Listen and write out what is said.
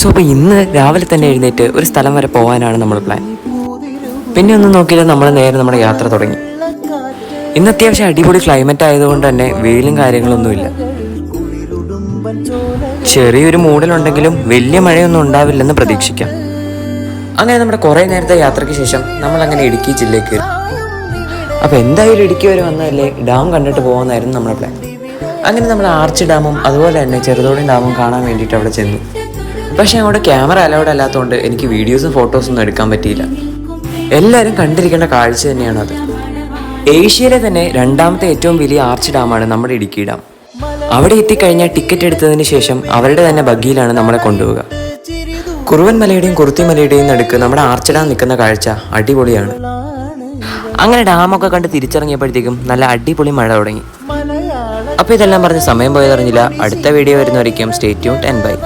അപ്പോൾ ഇന്ന് രാവിലെ തന്നെ എഴുന്നേറ്റ് ഒരു സ്ഥലം വരെ പോകാനാണ് നമ്മൾ പ്ലാൻ. പിന്നെ ഒന്നും നോക്കിയില്ല, നമ്മൾ നേരെ നമ്മുടെ യാത്ര തുടങ്ങി. ഇന്ന് അത്യാവശ്യം അടിപൊളി ക്ലൈമറ്റ് ആയതുകൊണ്ട് തന്നെ വെയിലും കാര്യങ്ങളൊന്നുമില്ല. ചെറിയൊരു മൂടലുണ്ടെങ്കിലും വലിയ മഴയൊന്നും ഉണ്ടാവില്ലെന്ന് പ്രതീക്ഷിക്കാം. അങ്ങനെ നമ്മുടെ കുറേ നേരത്തെ യാത്രയ്ക്ക് ശേഷം നമ്മൾ അങ്ങനെ ഇടുക്കി ജില്ലയ്ക്ക് കയറി. അപ്പോൾ എന്തായാലും ഇടുക്കി വരെ വന്നതല്ലേ, ഡാം കണ്ടിട്ട് പോകുന്നതായിരുന്നു നമ്മുടെ പ്ലാൻ. അങ്ങനെ നമ്മൾ ആർച്ച് ഡാമും അതുപോലെ തന്നെ ചെറുതോണി ഡാമും കാണാൻ വേണ്ടിയിട്ട് അവിടെ ചെന്നു. പക്ഷേ അവിടെ ക്യാമറ അലൗഡ് അല്ലാത്തതുകൊണ്ട് എനിക്ക് വീഡിയോസും ഫോട്ടോസും ഒന്നും എടുക്കാൻ പറ്റിയില്ല. എല്ലാവരും കണ്ടിരിക്കേണ്ട കാഴ്ച തന്നെയാണത്. ഏഷ്യയിലെ തന്നെ രണ്ടാമത്തെ ഏറ്റവും വലിയ ആർച്ച് ഡാമാണ് നമ്മുടെ ഇടുക്കി ഡാം. അവിടെ എത്തിക്കഴിഞ്ഞാൽ ടിക്കറ്റ് എടുത്തതിന് ശേഷം അവരുടെ തന്നെ ബഗ്ഗിയിലാണ് നമ്മളെ കൊണ്ടുപോവുക. കുറുവൻ മലയുടെയും കുറുത്തി മലയുടെയും നടുക്ക് നമ്മുടെ ആർച്ച് ഡാം നിൽക്കുന്ന കാഴ്ച അടിപൊളിയാണ്. അങ്ങനെ ഡാമൊക്കെ കണ്ട് തിരിച്ചിറങ്ങിയപ്പോഴത്തേക്കും നല്ല അടിപൊളി മഴ തുടങ്ങി. അപ്പോൾ ഇതെല്ലാം പറഞ്ഞ് സമയം പോയതറിഞ്ഞില്ല. അടുത്ത വീഡിയോ വരുന്നവരേക്കും സ്റ്റേ ട്യൂൺഡ് ആൻഡ് ബൈ.